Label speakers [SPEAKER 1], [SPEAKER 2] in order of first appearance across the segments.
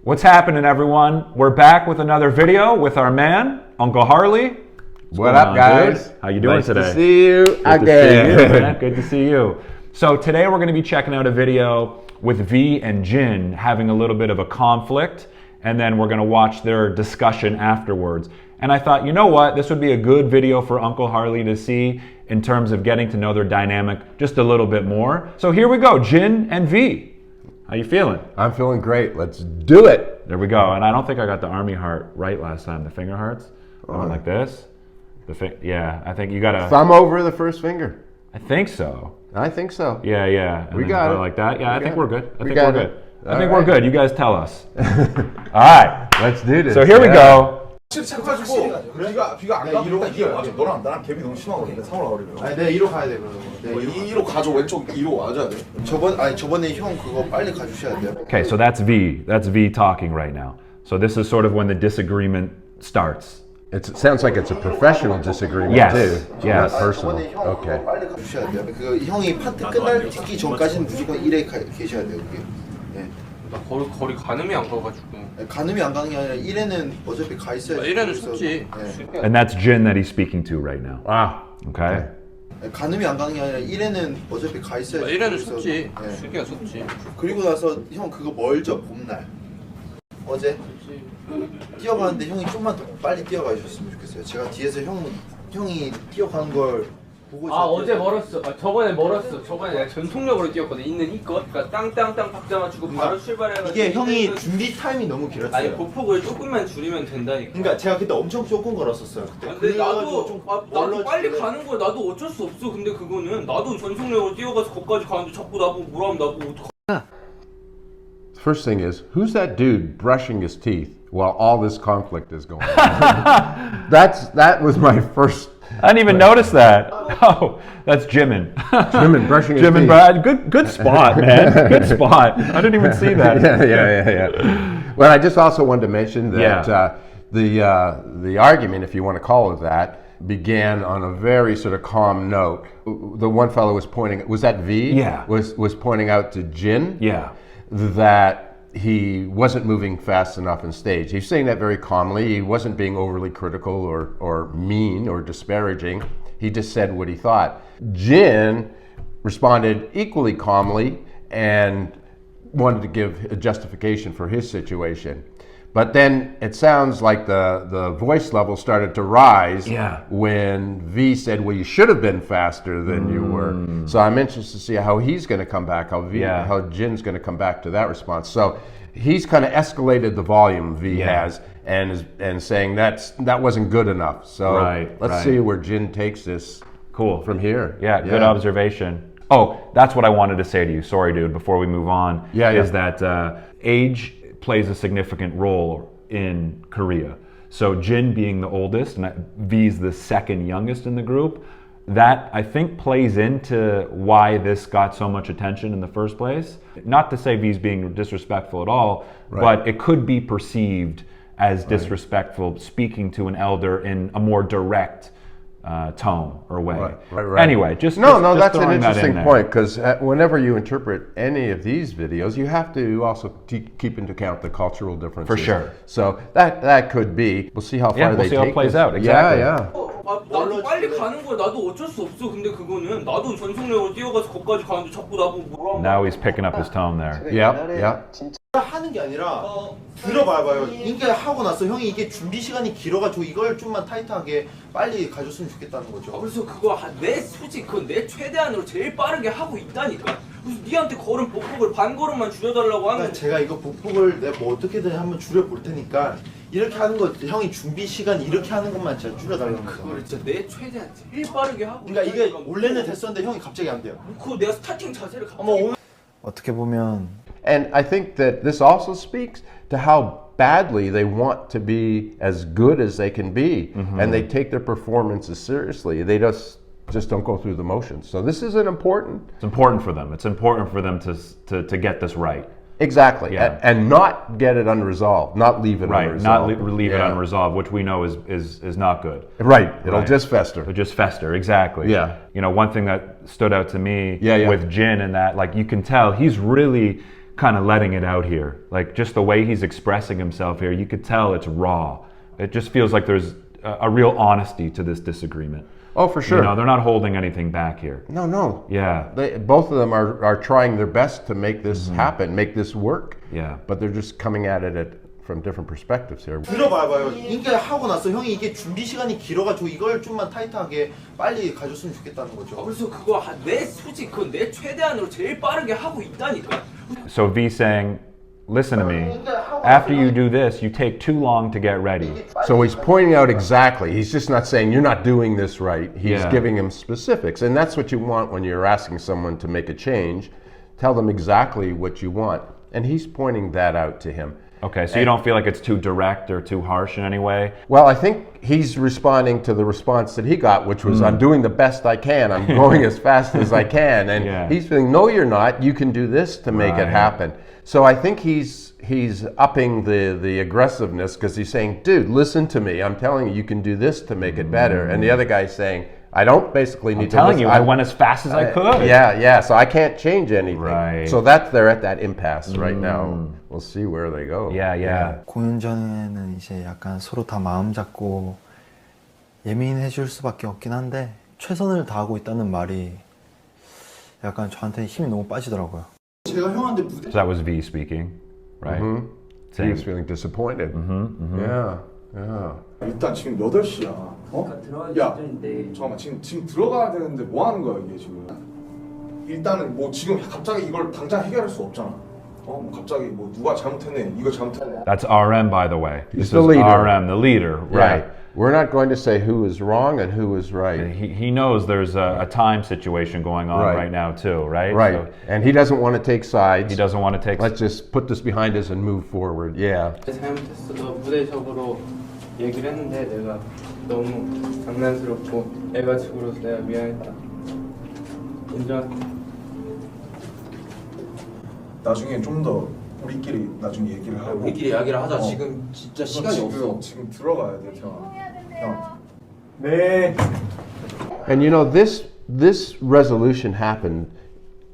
[SPEAKER 1] What's happening, everyone? We're back with another video with our man, Uncle Harley.
[SPEAKER 2] What up, guys?
[SPEAKER 1] Dude? How you doing today?
[SPEAKER 2] Nice to see you again.
[SPEAKER 1] Good to see you, man. Good to see you. So today we're going to be checking out a video with V and Jin having a little bit of a conflict, and then we're going to watch their discussion afterwards. And I thought, you know what? This would be a good video for Uncle Harley to see in terms of getting to know their dynamic just a little bit more. So here we go, Jin and V. How you feeling?
[SPEAKER 2] I'm feeling great. Let's do it.
[SPEAKER 1] There we go. And I don't think I got the army heart right last time. The finger hearts. Going like this. Yeah, I think you got to...
[SPEAKER 2] Thumb over the first finger.
[SPEAKER 1] I think so.
[SPEAKER 2] I think so.
[SPEAKER 1] Yeah.
[SPEAKER 2] We got it.
[SPEAKER 1] Like that. Yeah, I think we're good. I think
[SPEAKER 2] we're
[SPEAKER 1] good. I think we're good. You guys tell us. All
[SPEAKER 2] right. Let's do this.
[SPEAKER 1] So here we go.
[SPEAKER 3] 비가 안 가면 이게 맞아. 너랑 나랑 갭이 너무 심하거든. 3월 아우리면.
[SPEAKER 4] 아니 내가 2로 가야 돼 그러면.
[SPEAKER 3] 뭐 2로 가져. 왼쪽 2로 와줘야 돼.
[SPEAKER 4] 저번에 형 그거 빨리 가주셔야 돼요.
[SPEAKER 1] Okay, so that's V. That's V talking right now. So this is sort of when the disagreement starts.
[SPEAKER 2] It sounds like it's a professional disagreement
[SPEAKER 1] Yes.
[SPEAKER 2] too.
[SPEAKER 1] Yes.
[SPEAKER 2] Not personal.
[SPEAKER 4] 저번에 형
[SPEAKER 2] Okay.
[SPEAKER 4] 그거 빨리 가주셔야 돼요. 그 형이 파트 끝날 뛰기 전까지는 무조건 1에 계셔야 돼요. 그게. 네.
[SPEAKER 5] 나 거리 가늠이 안 가가지고.
[SPEAKER 4] 가늠이 안 가는 게 아니라 1에는 어차피 가 있어야 돼.
[SPEAKER 5] 1에는 섰지.
[SPEAKER 4] 네.
[SPEAKER 1] And that's Jin that he's speaking to right now.
[SPEAKER 2] Ah.
[SPEAKER 1] Okay?
[SPEAKER 4] 가늠이 안 가는 게 아니라 1에는 어차피 가 있어야 돼.
[SPEAKER 5] 1에는 섰지.
[SPEAKER 4] 네.
[SPEAKER 5] 슬기가 섰지.
[SPEAKER 4] 그리고 나서 형 그거 멀죠 봄날. 어제 뛰어가는데 형이 좀만 더 빨리 뛰어가 주셨으면 좋겠어요. 제가 뒤에서 형이 뛰어가는 걸 보고
[SPEAKER 5] 아 어제 멀었어. 저번에 멀었어. 저번에 내가 전속력으로 뛰었거든. 있는 이것. 그러니까 땅땅땅 박자 맞추고 바로 출발해가지고.
[SPEAKER 4] 이게 형이 준비 타임이 너무 길었어요.
[SPEAKER 5] 아니 보폭을 조금만 줄이면 된다니까.
[SPEAKER 4] 그러니까 제가 그때 엄청 조금 걸었었어요. 그때.
[SPEAKER 5] 근데 나도
[SPEAKER 4] 좀
[SPEAKER 5] 나도 빨리 가는 거야. 나도 어쩔 수 없어. 근데 그거는 나도 전속력으로 뛰어가서 거기까지 가는데 자꾸 나보고 뭐라면 나보고 어떡하.
[SPEAKER 2] First thing is, who's that dude brushing his teeth while all this conflict is going on? That was my first.
[SPEAKER 1] I didn't even notice that. Oh, that's Jimin.
[SPEAKER 2] Jimin brushing his
[SPEAKER 1] Jimin,
[SPEAKER 2] teeth.
[SPEAKER 1] Brad, good spot, man. Good spot. I didn't even see that.
[SPEAKER 2] Yeah. Well, I just also wanted to mention that the argument, if you want to call it that, began on a very sort of calm note. The one fellow was pointing. Was that V?
[SPEAKER 1] Yeah.
[SPEAKER 2] Was pointing out to Jin.
[SPEAKER 1] Yeah.
[SPEAKER 2] That he wasn't moving fast enough on stage. He's saying that very calmly. He wasn't being overly critical or mean or disparaging. He just said what he thought. Jin responded equally calmly and wanted to give a justification for his situation. But then it sounds like the voice level started to rise when V said, well, you should have been faster than you were. So I'm interested to see how he's going to come back, how Jin's going to come back to that response. So he's kind of escalated the volume V has and saying that wasn't good enough. So let's see where Jin takes this from here.
[SPEAKER 1] Yeah, good observation. Oh, that's what I wanted to say to you. Sorry, dude, before we move on. Is that age plays a significant role in Korea. So Jin being the oldest and V's the second youngest in the group, that I think plays into why this got so much attention in the first place. Not to say V's being disrespectful at all, but it could be perceived as disrespectful speaking to an elder in a more direct tone or way. Anyway, just
[SPEAKER 2] that's an
[SPEAKER 1] throwing that
[SPEAKER 2] interesting
[SPEAKER 1] in there.
[SPEAKER 2] point, because whenever you interpret any of these videos, you have to also keep into account the cultural differences.
[SPEAKER 1] For sure.
[SPEAKER 2] So that could be. We'll see how far
[SPEAKER 1] we'll
[SPEAKER 2] they
[SPEAKER 1] see
[SPEAKER 2] take
[SPEAKER 1] how it plays
[SPEAKER 2] this.
[SPEAKER 1] out. Exactly.
[SPEAKER 2] Yeah.
[SPEAKER 5] 나도 빨리 가는 거야. 나도 어쩔 수 없어. 근데 그거는 나도 전속력으로 뛰어가서 거기까지 가는데 자꾸 나보고 뭐라면.
[SPEAKER 1] Now he's picking up his tone there.
[SPEAKER 2] Yeah.
[SPEAKER 4] 하는 게 아니라 들어봐봐요. 이게 하고 나서 형이 이게 준비 시간이 길어가지고 이걸 좀만 타이트하게 빨리 가줬으면 좋겠다는 거죠.
[SPEAKER 5] 그래서 그거 내 솔직히 그건 내 최대한으로 제일 빠르게 하고 있다니까. 그래서 니한테 걸음 보폭을 반 걸음만 줄여달라고 하는.
[SPEAKER 4] 그러니까 제가 이거 보폭을 내가 뭐 어떻게든 한번 줄여볼 테니까 이렇게 하는 거 형이 준비 시간 이렇게 하는 것만 제가 줄여달라는 거죠.
[SPEAKER 5] 그거를 진짜 내 최대한 제일 빠르게 하고.
[SPEAKER 4] 그러니까 이게 원래는 됐었는데 형이 갑자기 안 돼요.
[SPEAKER 5] 그거 내가 스타팅 자세를 갑자기.
[SPEAKER 4] 어떻게 보면.
[SPEAKER 2] And I think that this also speaks to how badly they want to be as good as they can be, and they take their performances seriously. They just don't go through the motions. So this is an important.
[SPEAKER 1] It's important for them. It's important for them to get this right.
[SPEAKER 2] Exactly, and not get it unresolved, not leave it unresolved.
[SPEAKER 1] Not leave it unresolved, which we know is not good.
[SPEAKER 2] Right, it'll just fester.
[SPEAKER 1] It'll just fester, exactly.
[SPEAKER 2] Yeah.
[SPEAKER 1] You know, one thing that stood out to me with Jin and that, like, you can tell he's really kind of letting it out here. Like just the way he's expressing himself here, you could tell it's raw. It just feels like there's a real honesty to this disagreement.
[SPEAKER 2] Oh, for sure.
[SPEAKER 1] You know, they're not holding anything back here.
[SPEAKER 2] No.
[SPEAKER 1] Yeah.
[SPEAKER 2] Both of them are trying their best to make this happen, make this work.
[SPEAKER 1] Yeah.
[SPEAKER 2] But they're just coming at it from different perspectives here.
[SPEAKER 4] 들어봐봐요. 그러니까 하고 나서 형이 이게 준비 시간이 길어가지고 이걸 좀만 타이트하게 빨리 가줬으면 좋겠다는 거죠.
[SPEAKER 5] 그래서 그거 내 솔직히 그건 내 최대한으로 제일 빠르게 하고 있다니까.
[SPEAKER 1] So V saying, listen to me, after you do this, you take too long to get ready.
[SPEAKER 2] So he's pointing out exactly. He's just not saying you're not doing this right. He's
[SPEAKER 1] Yeah.
[SPEAKER 2] giving him specifics. And that's what you want when you're asking someone to make a change. Tell them exactly what you want. And he's pointing that out to him.
[SPEAKER 1] Okay, so you don't feel like it's too direct or too harsh in any way?
[SPEAKER 2] Well, I think he's responding to the response that he got, which was, I'm doing the best I can. I'm going as fast as I can. And
[SPEAKER 1] Yeah.
[SPEAKER 2] he's feeling, no, you're not. You can do this to make it
[SPEAKER 1] Right.
[SPEAKER 2] happen. So I think he's upping the aggressiveness because he's saying, dude, listen to me. I'm telling you, you can do this to make it better. And the other guy's saying, I don't basically need
[SPEAKER 1] I'm
[SPEAKER 2] to
[SPEAKER 1] telling
[SPEAKER 2] listen.
[SPEAKER 1] you, I went as fast as I could.
[SPEAKER 2] Yeah, so I can't change anything.
[SPEAKER 1] Right.
[SPEAKER 2] So they're at that impasse right now. We'll see where they go.
[SPEAKER 1] Yeah.
[SPEAKER 6] 공연 전에는 이제 약간 서로 다 마음 잡고 예민해 줄 수밖에 없긴 한데 최선을 다하고 있다는 말이 약간 저한테 힘이 너무 빠지더라고요.
[SPEAKER 4] 제가 형한테 무대
[SPEAKER 1] So that was V speaking, right?
[SPEAKER 2] He was feeling disappointed. Yeah.
[SPEAKER 3] 일단 지금 8시야. 어? 야, 잠깐만 지금 들어가야 되는데 뭐 하는 거야 이게 지금? 일단은 뭐 지금 갑자기 이걸 당장 해결할 수 없잖아. 뭐 갑자기 뭐 누가 잘못했네, 이거 잘못했네.
[SPEAKER 1] That's RM, by the way.
[SPEAKER 2] He's
[SPEAKER 1] This
[SPEAKER 2] the
[SPEAKER 1] is
[SPEAKER 2] leader.
[SPEAKER 1] RM, the leader, right?
[SPEAKER 2] Yeah. We're not going to say who is wrong and who is right.
[SPEAKER 1] He knows there's a time situation going on right now too, right?
[SPEAKER 2] Right.
[SPEAKER 1] So
[SPEAKER 2] And he doesn't want to take sides.
[SPEAKER 1] he doesn't want to take.
[SPEAKER 2] Let's just put this behind us and move forward. Yeah.
[SPEAKER 7] 잘못했어. 너 무대적으로 얘기를 했는데 내가 너무 장난스럽고 애가식으로서 내가 미안했다. 인정.
[SPEAKER 3] 나중에 좀 더 우리끼리 나중에 얘기를 하고.
[SPEAKER 5] 우리끼리 이야기를 하자. 지금 진짜 시간이 없어.
[SPEAKER 3] 지금 들어가야 돼, 태영아. 형.
[SPEAKER 5] 네.
[SPEAKER 2] And you know, this resolution happened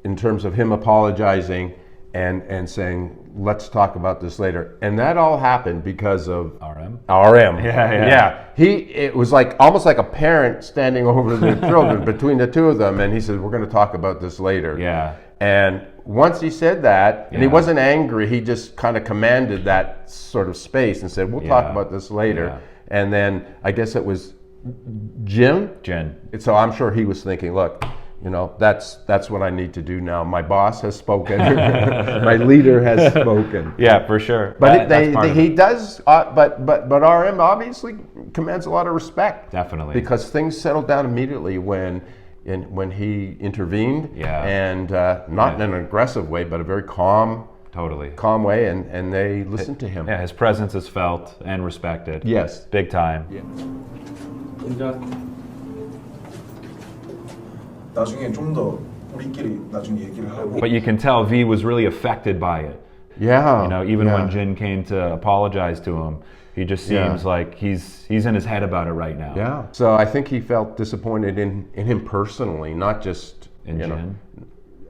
[SPEAKER 2] in terms of him apologizing and saying, let's talk about this later. And that all happened because of
[SPEAKER 1] RM.
[SPEAKER 2] RM.
[SPEAKER 1] Yeah.
[SPEAKER 2] It was like almost like a parent standing over their children between the two of them, and he said, we're going to talk about this later.
[SPEAKER 1] Yeah.
[SPEAKER 2] And once he said that, and he
[SPEAKER 1] Yeah.
[SPEAKER 2] wasn't angry, he just kind of commanded that sort of space and said, we'll talk
[SPEAKER 1] Yeah.
[SPEAKER 2] about this later.
[SPEAKER 1] Yeah.
[SPEAKER 2] And then I guess it was Jin.
[SPEAKER 1] Jin.
[SPEAKER 2] So I'm sure he was thinking, look, you know, that's what I need to do now. My boss has spoken. My leader has spoken.
[SPEAKER 1] Yeah, for sure.
[SPEAKER 2] But
[SPEAKER 1] That's part of
[SPEAKER 2] he
[SPEAKER 1] it.
[SPEAKER 2] does. But RM obviously commands a lot of respect.
[SPEAKER 1] Definitely.
[SPEAKER 2] Because things settled down immediately when he intervened.
[SPEAKER 1] Yeah.
[SPEAKER 2] And not in an aggressive way, but a very calm way, and they listened to him.
[SPEAKER 1] Yeah, his presence is felt and respected.
[SPEAKER 2] Yes.
[SPEAKER 1] Big time.
[SPEAKER 2] Yeah.
[SPEAKER 7] 인정.
[SPEAKER 3] 나중에 좀 더 우리끼리 나중에 얘기를 하고.
[SPEAKER 1] But you can tell V was really affected by it.
[SPEAKER 2] Yeah.
[SPEAKER 1] You know, even
[SPEAKER 2] yeah.
[SPEAKER 1] when Jin came to apologize to him, he just seems like he's in his head about it right now.
[SPEAKER 2] Yeah. So I think he felt disappointed in him personally, not just
[SPEAKER 1] In
[SPEAKER 2] you know.
[SPEAKER 1] Jin?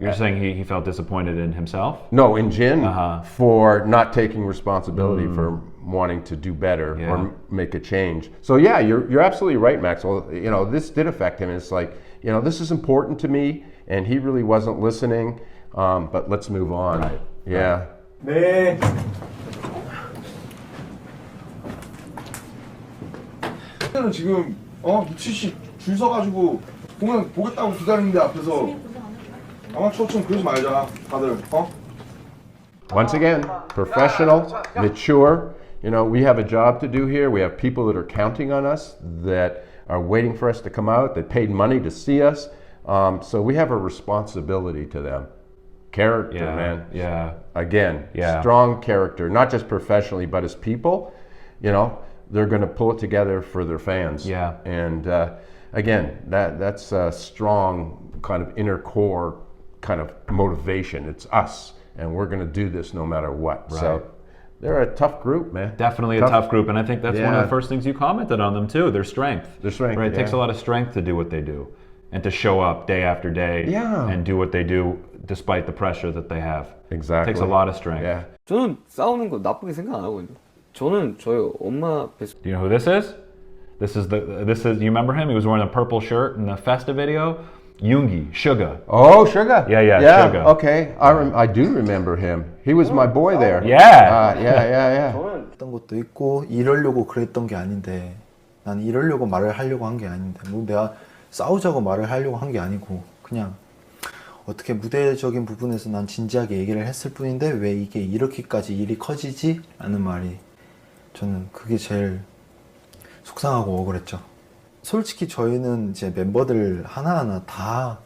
[SPEAKER 1] You're saying he felt disappointed in himself?
[SPEAKER 2] No, in Jin for not taking responsibility for wanting to do better or make a change. So yeah, you're absolutely right, Maxwell. You know, this did affect him. It's like, you know, this is important to me, and he really wasn't listening. But let's move on.
[SPEAKER 1] Right.
[SPEAKER 2] Yeah.
[SPEAKER 5] 네.
[SPEAKER 3] 는 지금 미치씨 줄 서가지고 공연 보겠다고 기다리는데 앞에서 아마추어처럼 그러지 말자 다들
[SPEAKER 2] Once again, professional, mature. You know, we have a job to do here. We have people that are counting on us, that are waiting for us to come out, that paid money to see us. So we have a responsibility to them. Character, man.
[SPEAKER 1] Yeah.
[SPEAKER 2] Again,
[SPEAKER 1] Yeah.
[SPEAKER 2] strong character, not just professionally, but as people. You know, they're going to pull it together for their fans.
[SPEAKER 1] Yeah.
[SPEAKER 2] And again, that's a strong kind of inner core kind of motivation. It's us, and we're going to do this no matter what.
[SPEAKER 1] Right.
[SPEAKER 2] So they're a tough group, man.
[SPEAKER 1] Definitely a tough group, and I think that's one of
[SPEAKER 2] Yeah.
[SPEAKER 1] the first things you commented on them too. Their strength.
[SPEAKER 2] Their strength,
[SPEAKER 1] Right. It takes a
[SPEAKER 2] yeah.
[SPEAKER 1] lot of strength to do what they do, and to show up day after day
[SPEAKER 2] Yeah.
[SPEAKER 1] and do what they do despite the pressure that they have.
[SPEAKER 2] Exactly.
[SPEAKER 1] It takes a lot of strength.
[SPEAKER 2] Yeah.
[SPEAKER 8] 저는 싸우는 거 나쁘게 생각 안 하거든요. 저는 저희 엄마 뱃속
[SPEAKER 1] Do you know who this is? This is you remember him? He was wearing a purple shirt in the Festa video. Yoongi, Suga.
[SPEAKER 2] Oh, Sugar.
[SPEAKER 1] Yeah,
[SPEAKER 2] Yeah.
[SPEAKER 1] Suga.
[SPEAKER 2] Okay, I do remember him. He was my boy there.
[SPEAKER 1] Yeah.
[SPEAKER 2] Yeah.
[SPEAKER 6] 했던 것도 있고 이러려고 그랬던 게 아닌데 난 이러려고 말을 하려고 한 게 아닌데 뭐 내가 싸우자고 말을 하려고 한 게 아니고 그냥 어떻게 무대적인 부분에서 난 진지하게 얘기를 했을 뿐인데 왜 이게 이렇게까지 일이 커지지? 라는 말이 저는 그게 제일 속상하고 억울했죠. 솔직히 저희는 이제 멤버들 하나하나 다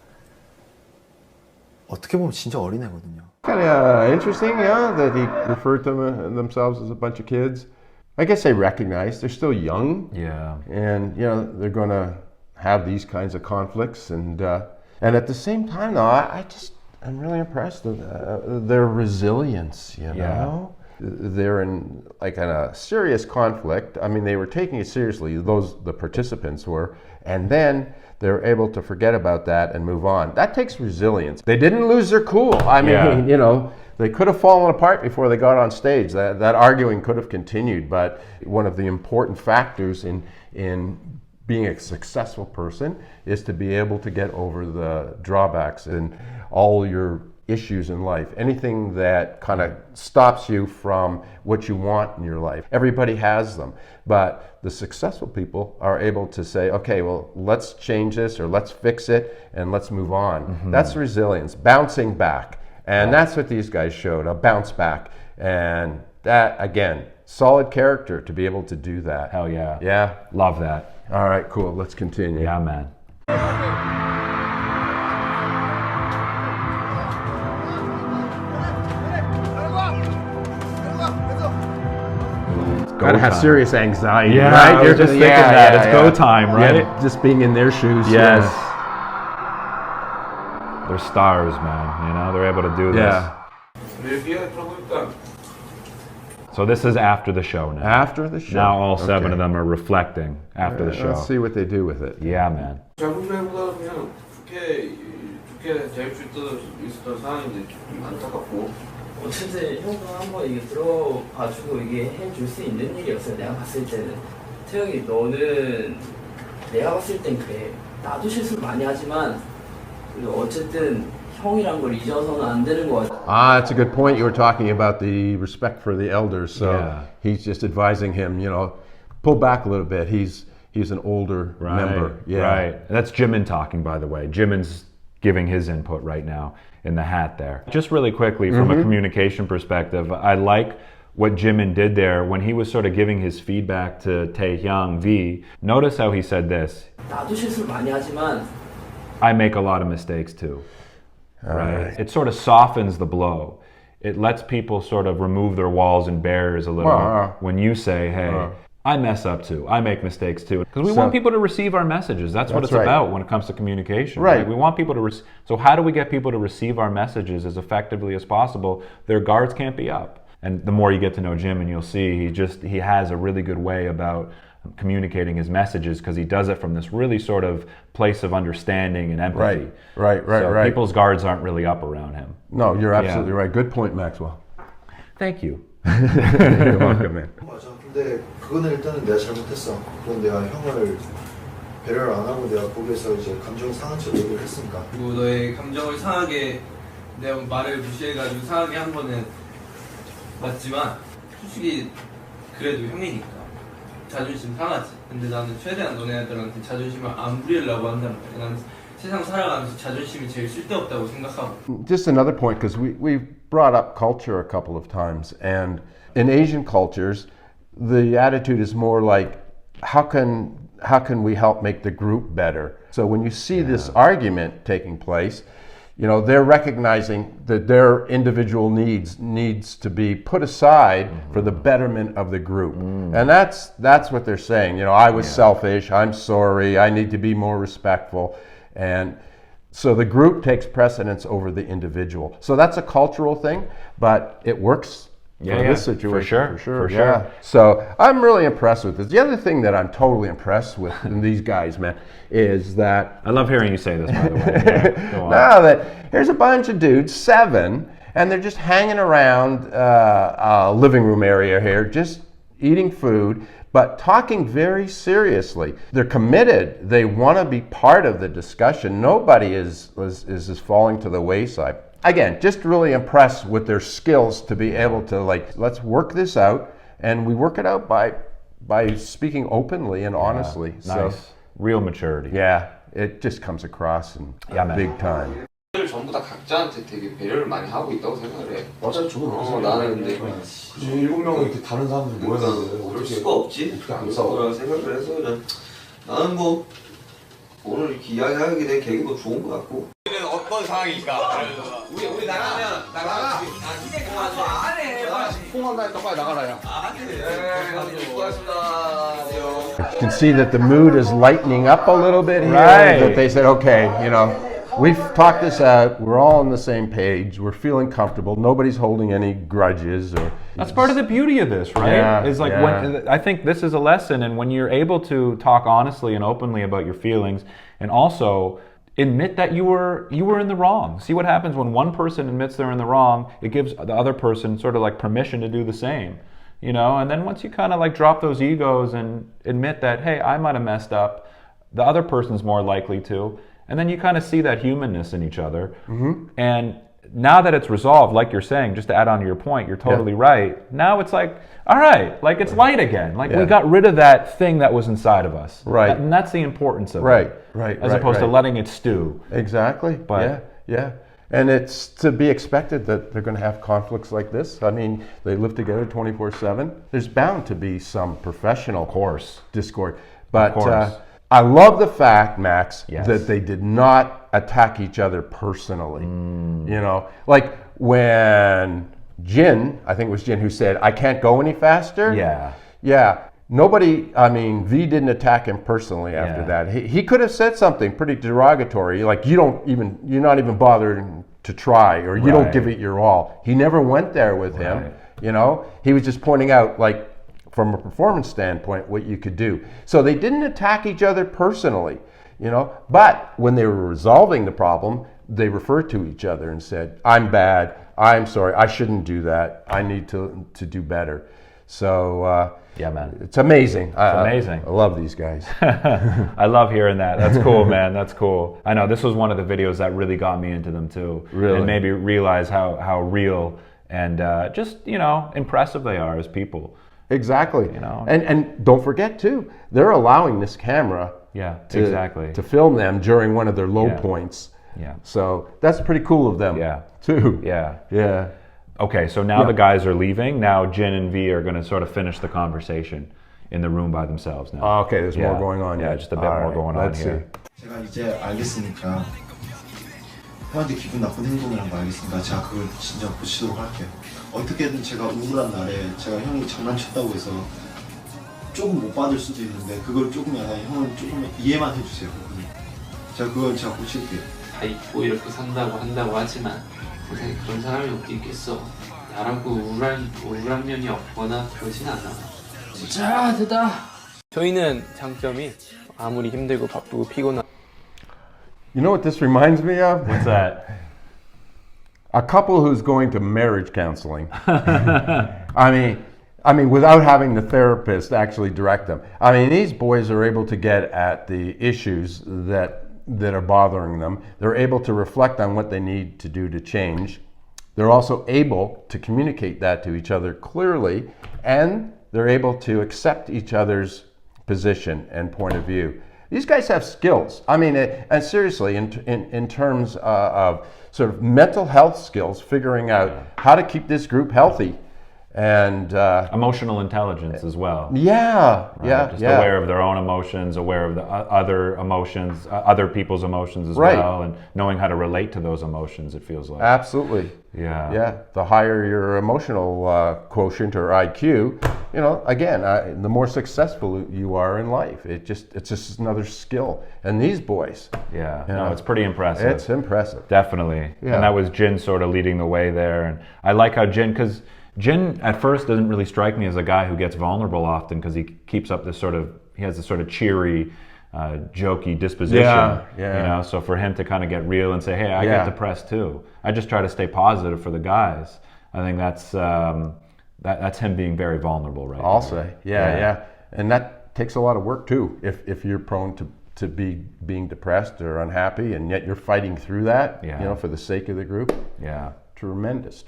[SPEAKER 6] 어떻게 보면 진짜 어린애거든요.
[SPEAKER 2] Kind of interesting, yeah, that he referred to themselves as a bunch of kids. I guess they recognize they're still young,
[SPEAKER 1] Yeah.
[SPEAKER 2] and they're going to have these kinds of conflicts, and at the same time, though, I'm really impressed with their resilience. You know, they're in a serious conflict. I mean, they were taking it seriously. The participants were, and then they're able to forget about that and move on. That takes resilience. They didn't lose their cool. I mean, they could have fallen apart before they got on stage. That arguing could have continued, but one of the important factors in being a successful person is to be able to get over the drawbacks and all your issues in life. Anything that kind of stops you from what you want in your life. Everybody has them, but the successful people are able to say, okay, well, let's change this or let's fix it and let's move on. Mm-hmm. That's resilience, bouncing back. And that's what these guys showed, a bounce back. And that, again, solid character to be able to do that.
[SPEAKER 1] Hell yeah.
[SPEAKER 2] Yeah.
[SPEAKER 1] Love that.
[SPEAKER 2] All right, cool. Let's continue.
[SPEAKER 1] Yeah, man.
[SPEAKER 2] Gotta have serious anxiety,
[SPEAKER 1] Yeah,
[SPEAKER 2] right?
[SPEAKER 1] I was just thinking that. It's go time, right?
[SPEAKER 2] Yeah, just being in their shoes.
[SPEAKER 1] Yes.
[SPEAKER 2] Yeah.
[SPEAKER 1] They're stars, man. They're able to do this.
[SPEAKER 2] Yeah.
[SPEAKER 1] So this is after the show now.
[SPEAKER 2] After the show.
[SPEAKER 1] Now all seven
[SPEAKER 2] Okay.
[SPEAKER 1] of them are reflecting after the show.
[SPEAKER 2] Let's see what they do with it.
[SPEAKER 1] Yeah, man.
[SPEAKER 7] 자분배보다 그냥 좋게 될 수 있었던 상황인데 좀 안타깝고.
[SPEAKER 5] 어쨌든 형도 한번 이게 들어봐주고 이게 해줄 수 있는 일이었어요. 내가 봤을 때는 태영이 너는 내가 봤을 땐 그래. 나도 실수를 많이 하지만 어쨌든 형이란 걸 잊어서는 안 되는 것 같아.
[SPEAKER 2] That's a good point. You were talking about the respect for the elders. So
[SPEAKER 1] Yeah.
[SPEAKER 2] he's just advising him, pull back a little bit. He's an older member. Yeah.
[SPEAKER 1] Right. That's Jimin talking, by the way. Jimin's giving his input right now in the hat there. Just really quickly, from a communication perspective, I like what Jimin did there when he was sort of giving his feedback to Taehyung V. Notice how he said this.
[SPEAKER 5] 나도 실수를 많이 하지만
[SPEAKER 1] I make a lot of mistakes too. Right? It sort of softens the blow. It lets people sort of remove their walls and barriers a little when you say, hey, I mess up too. I make mistakes too. Because we want people to receive our messages. That's what it's
[SPEAKER 2] right.
[SPEAKER 1] about when it comes to communication.
[SPEAKER 2] Right.
[SPEAKER 1] We want people to so how do we get people to receive our messages as effectively as possible? Their guards can't be up. And the more you get to know Jim, and you'll see he has a really good way about communicating his messages, because he does it from this really sort of place of understanding and empathy.
[SPEAKER 2] Right.
[SPEAKER 1] So people's guards aren't really up around him.
[SPEAKER 2] No, you're absolutely right. Good point, Maxwell.
[SPEAKER 1] Thank you.
[SPEAKER 2] You're welcome, man.
[SPEAKER 4] 맞아. 근데 그거는 일단은 내가 잘못했어. 그건 내가 형을 배려를 안 하고 내가 거기에서 이제 감정 상한 척 얘기를 했으니까.
[SPEAKER 7] 그리고 너의 감정을 상하게 내가 말을 무시해가지고 상하게 한 거는 맞지만 솔직히 그래도 형이니까 자존심 상하지. 근데 나는 최대한 너네들한테 자존심을 안 부리려고 한단 말이야. 난 세상 살아가면서 자존심이 제일 쓸데없다고 생각하고.
[SPEAKER 2] Just another point, because we've brought up culture a couple of times, and in Asian cultures, the attitude is more like, how can we help make the group better? So when you see this argument taking place, they're recognizing that their individual needs to be put aside for the betterment of the group. And that's what they're saying. I was selfish, I'm sorry, I need to be more respectful. And so the group takes precedence over the individual. So that's a cultural thing, but it works
[SPEAKER 1] Yeah,
[SPEAKER 2] this situation.
[SPEAKER 1] for sure.
[SPEAKER 2] Yeah. So I'm really impressed with this. The other thing that I'm totally impressed with in these guys, man, is that
[SPEAKER 1] I love hearing you say this, by the way. Yeah, go on.
[SPEAKER 2] no, that here's a bunch of dudes, 7, and they're just hanging around a living room area here, just eating food, but talking very seriously. They're committed. They want to be part of the discussion. Nobody is falling to the wayside. Again, just really impressed with their skills to be able to, like, let's work this out, and we work it out by speaking openly and honestly.
[SPEAKER 1] Nice.
[SPEAKER 2] So,
[SPEAKER 1] real maturity.
[SPEAKER 2] yeah, it just comes across in big time.
[SPEAKER 9] 전부 다 각자한테 되게 배려를 많이 하고 있다고 생각을 해.
[SPEAKER 3] 맞아요, 저도 그렇게
[SPEAKER 9] 나는 근데
[SPEAKER 3] 굳이 7명이 이렇게 다른 사람들 모여놨는데
[SPEAKER 9] 그럴 수가 없지.
[SPEAKER 3] 어떻게 안
[SPEAKER 9] 그럴
[SPEAKER 3] 싸워?
[SPEAKER 9] 거라 생각을 해서 그냥 나는 뭐 오늘 이렇게 이야기하게 된 계기도 좋은 것 같고. 어떤 상황일까? 우리 나가면 나가.
[SPEAKER 3] 통한다니까 빨리 나가라, 야.
[SPEAKER 2] You can see that the mood is lightening up a little bit here.
[SPEAKER 1] Right.
[SPEAKER 2] That they said, okay, we've talked this out. We're all on the same page. We're feeling comfortable. Nobody's holding any grudges.
[SPEAKER 1] That's part of the beauty of this, right?
[SPEAKER 2] Yeah,
[SPEAKER 1] Is like when I think this is a lesson, and when you're able to talk honestly and openly about your feelings, and also admit that you were in the wrong. See what happens when one person admits they're in the wrong, it gives the other person sort of like permission to do the same. And then once you kind of like drop those egos and admit that, hey, I might have messed up, the other person's more likely to, and then you kind of see that humanness in each other. Mm-hmm. And now that it's resolved, like you're saying, just to add on to your point, you're totally right. Now it's like, all right, like it's light again. Like we got rid of that thing that was inside of us.
[SPEAKER 2] Right.
[SPEAKER 1] And that's the importance of
[SPEAKER 2] Right,
[SPEAKER 1] it.
[SPEAKER 2] right,
[SPEAKER 1] As opposed to letting it stew.
[SPEAKER 2] Exactly.
[SPEAKER 1] But
[SPEAKER 2] yeah. And it's to be expected that they're going to have conflicts like this. I mean, they live together 24/7. There's bound to be some professional discord. But I love the fact, Max, that they did not attack each other personally. Like when Jin, I think it was Jin who said, I can't go any faster. Yeah. Nobody, V didn't attack him personally after that. He could have said something pretty derogatory, like you're not even bothering to try, or you don't give it your all. He never went there with him. He was just pointing out, like, from a performance standpoint, what you could do. So they didn't attack each other personally, but when they were resolving the problem, they referred to each other and said, I'm bad, I'm sorry, I shouldn't do that, I need to do better. So
[SPEAKER 1] yeah, man,
[SPEAKER 2] it's amazing.
[SPEAKER 1] It's amazing.
[SPEAKER 2] I love these guys.
[SPEAKER 1] I love hearing that. That's cool, man. That's cool. I know this was one of the videos that really got me into them too.
[SPEAKER 2] Really?
[SPEAKER 1] And made me realize how real and just impressive they are as people.
[SPEAKER 2] Exactly. And don't forget too, they're allowing this camera to film them during one of their low points. Yeah. So that's pretty cool of them.
[SPEAKER 1] Yeah.
[SPEAKER 2] Too.
[SPEAKER 1] Yeah. Okay, so now the guys are leaving. Now Jin and V are going to sort of finish the conversation in the room by themselves now.
[SPEAKER 2] Okay, there's more going on.
[SPEAKER 1] Yeah, just a bit more going on here.
[SPEAKER 10] 제가 이제 알겠으니까 형한테 기분 나쁜 행동이란 거 알겠으니까 제가 그걸 진짜 고치도록 할게요. 어떻게든 제가 우울한 날에 제가 형이 장난쳤다고 해서 조금 못 받을 수도 있는데 그걸 조금이나 형은 조금 이해만 해주세요. 제가 고칠게요.
[SPEAKER 11] 다 잊고 이렇게 산다고 한다고 하지만 세상에 그런 사람이 어디 있겠어. 나라고 우울한 면이 없거나 그러진 않아.
[SPEAKER 5] 자, 됐다.
[SPEAKER 7] 저희는 장점이 아무리 힘들고 바쁘고 피곤한
[SPEAKER 2] You know what this reminds me of?
[SPEAKER 1] What's that?
[SPEAKER 2] A couple who's going to marriage counseling. I mean, without having the therapist actually direct them. I mean, these boys are able to get at the issues that are bothering them. They're able to reflect on what they need to do to change. They're also able to communicate that to each other clearly, and they're able to accept each other's position and point of view. These guys have skills. I mean, and seriously, in terms of sort of mental health skills, figuring out how to keep this group healthy. And
[SPEAKER 1] emotional intelligence as well.
[SPEAKER 2] Just
[SPEAKER 1] aware of their own emotions, aware of the other emotions, other people's emotions as well, and knowing how to relate to those emotions. It feels like
[SPEAKER 2] absolutely. Yeah. The higher your emotional quotient or IQ, again, the more successful you are in life. It's just another skill. And these boys,
[SPEAKER 1] it's pretty impressive.
[SPEAKER 2] It's impressive,
[SPEAKER 1] definitely.
[SPEAKER 2] Yeah.
[SPEAKER 1] And that was Jin sort of leading the way there. And I like how Jin, because Jin at first doesn't really strike me as a guy who gets vulnerable often because he keeps up he has this sort of cheery, jokey disposition.
[SPEAKER 2] Yeah.
[SPEAKER 1] You know, so for him to kind of get real and say, hey, I get depressed too. I just try to stay positive for the guys. I think that's him being very vulnerable, right?
[SPEAKER 2] I'll say, yeah. And that takes a lot of work too. If you're prone to being depressed or unhappy, and yet you're fighting through that, you know, for the sake of the group.
[SPEAKER 1] Yeah.
[SPEAKER 2] Tremendous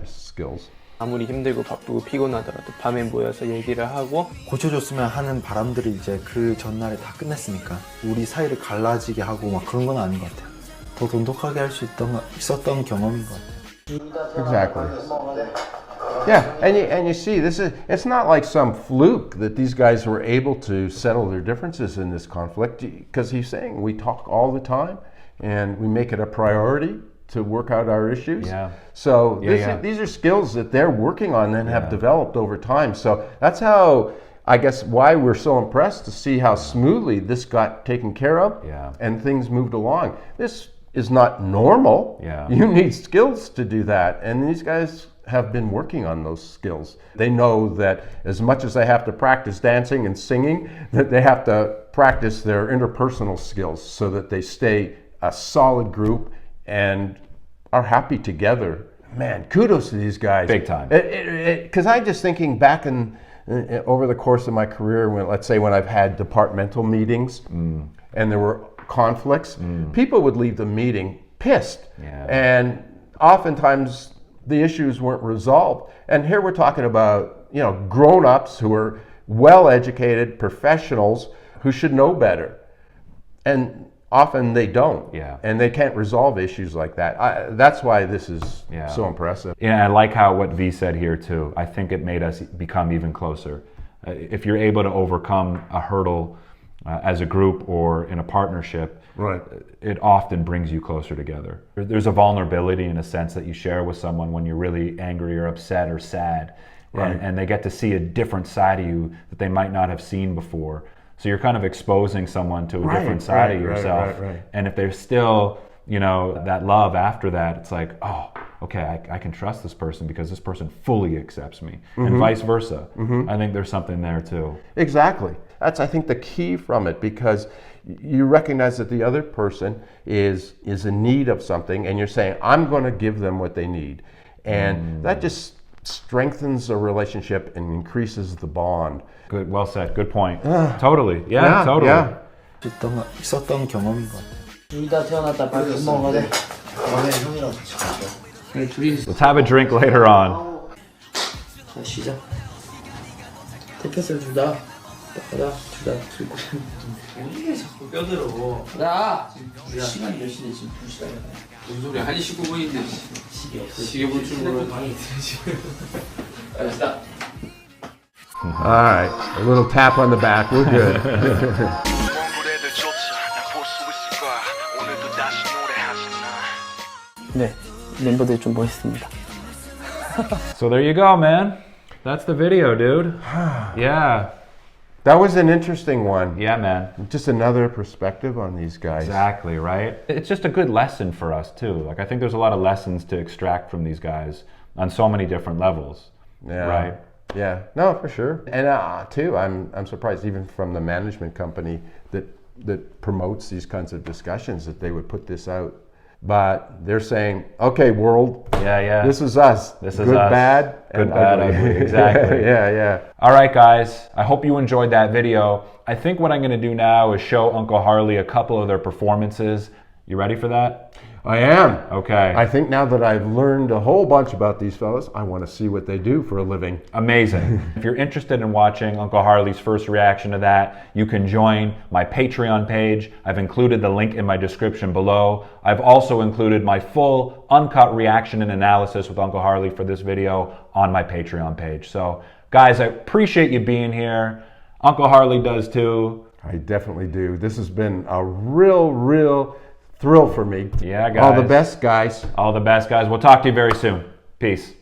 [SPEAKER 2] skills.
[SPEAKER 12] 아무리 힘들고 바쁘고 피곤하더라도 밤에 모여서 얘기를 하고
[SPEAKER 6] 고쳐줬으면 하는 바람들이 이제 그 전날에 다 끝냈으니까 우리 사이를 갈라지게 하고 막 그런 건 아닌 것 같아요. 더 돈독하게 할 수 있었던 경험인 것 같아요.
[SPEAKER 2] Exactly. Yeah, and you see, it's not like some fluke that these guys were able to settle their differences in this conflict, because he's saying we talk all the time and we make it a priority to work out our issues.
[SPEAKER 1] Yeah.
[SPEAKER 2] So these are skills that they're working on and have developed over time. So that's how, I guess, why we're so impressed to see how smoothly this got taken care of and things moved along. This is not normal.
[SPEAKER 1] Yeah.
[SPEAKER 2] You need skills to do that, and these guys have been working on those skills. They know that as much as they have to practice dancing and singing, that they have to practice their interpersonal skills so that they stay a solid group and are happy together. Man, kudos to these guys.
[SPEAKER 1] Big time.
[SPEAKER 2] Because I'm just thinking back over the course of my career, let's say when I've had departmental meetings and there were conflicts, people would leave the meeting pissed.
[SPEAKER 1] Yeah.
[SPEAKER 2] And oftentimes the issues weren't resolved. And here we're talking about, you know, grown-ups who are well-educated professionals who should know better. And often they don't.
[SPEAKER 1] Yeah.
[SPEAKER 2] And they can't resolve issues like that. That's why this is so impressive.
[SPEAKER 1] Yeah, I like what V said here too. I think it made us become even closer. If you're able to overcome a hurdle as a group or in a partnership,
[SPEAKER 2] right,
[SPEAKER 1] it often brings you closer together. There's a vulnerability in a sense that you share with someone when you're really angry or upset or sad.
[SPEAKER 2] Right.
[SPEAKER 1] And they get to see a different side of you that they might not have seen before. So you're kind of exposing someone to a different side of yourself.
[SPEAKER 2] Right.
[SPEAKER 1] And if there's still, you know, that love after that, it's like, oh, okay, I can trust this person because this person fully accepts me, and vice versa. I think there's something there too.
[SPEAKER 2] Exactly. That's, I think, the key from it, because you recognize that the other person is in need of something, and you're saying, I'm going to give them what they need. And that just strengthens a relationship and increases the bond.
[SPEAKER 1] Good, well said. Good point. Totally. Yeah, totally.
[SPEAKER 2] Yeah.
[SPEAKER 6] 있었던 경험인 것 같아요.
[SPEAKER 5] 둘 다 태어났다 빨리 밥 먹어야 돼.
[SPEAKER 10] 밤에 형이랑 같이 가자.
[SPEAKER 5] 그래 둘이
[SPEAKER 1] Let's have a drink later on.
[SPEAKER 5] 자 시작. 대표쌤 둘다 받아 둘다
[SPEAKER 7] 왜 자꾸 껴들어?
[SPEAKER 5] 나 시간이 몇 시네 지금 2시다.
[SPEAKER 7] 뭔 소리야? 1시 19분인데 시계 볼 줄 몰라.
[SPEAKER 5] 방에 있어 지금. 알았다.
[SPEAKER 2] All right, a little tap on the back, we're good.
[SPEAKER 12] 네, 멤버들 좀 멋있습니다.
[SPEAKER 1] So there you go, man. That's the video, dude. Yeah.
[SPEAKER 2] That was an interesting one.
[SPEAKER 1] Yeah, man.
[SPEAKER 2] Just another perspective on these guys.
[SPEAKER 1] Exactly, right? It's just a good lesson for us, too. Like, I think there's a lot of lessons to extract from these guys on so many different levels.
[SPEAKER 2] Yeah.
[SPEAKER 1] Right?
[SPEAKER 2] Yeah, no, for sure. And too, I'm surprised even from the management company that promotes these kinds of discussions that they would put this out. But they're saying, okay, world, this is us.
[SPEAKER 1] This is
[SPEAKER 2] good,
[SPEAKER 1] us.
[SPEAKER 2] bad,
[SPEAKER 1] good,
[SPEAKER 2] and
[SPEAKER 1] bad,
[SPEAKER 2] ugly.
[SPEAKER 1] ugly. Exactly.
[SPEAKER 2] Yeah.
[SPEAKER 1] All right, guys. I hope you enjoyed that video. I think what I'm going to do now is show Uncle Harley a couple of their performances. You ready for that?
[SPEAKER 2] I am.
[SPEAKER 1] Okay.
[SPEAKER 2] I think now that I've learned a whole bunch about these fellas, I want to see what they do for a living.
[SPEAKER 1] Amazing. If you're interested in watching Uncle Harley's first reaction to that, you can join my Patreon page. I've included the link in my description below. I've also included my full uncut reaction and analysis with Uncle Harley for this video on my Patreon page. So, guys, I appreciate you being here. Uncle Harley does too.
[SPEAKER 2] I definitely do. This has been a real thrill for me.
[SPEAKER 1] Yeah, guys.
[SPEAKER 2] All the best, guys.
[SPEAKER 1] All the best, guys. We'll talk to you very soon. Peace.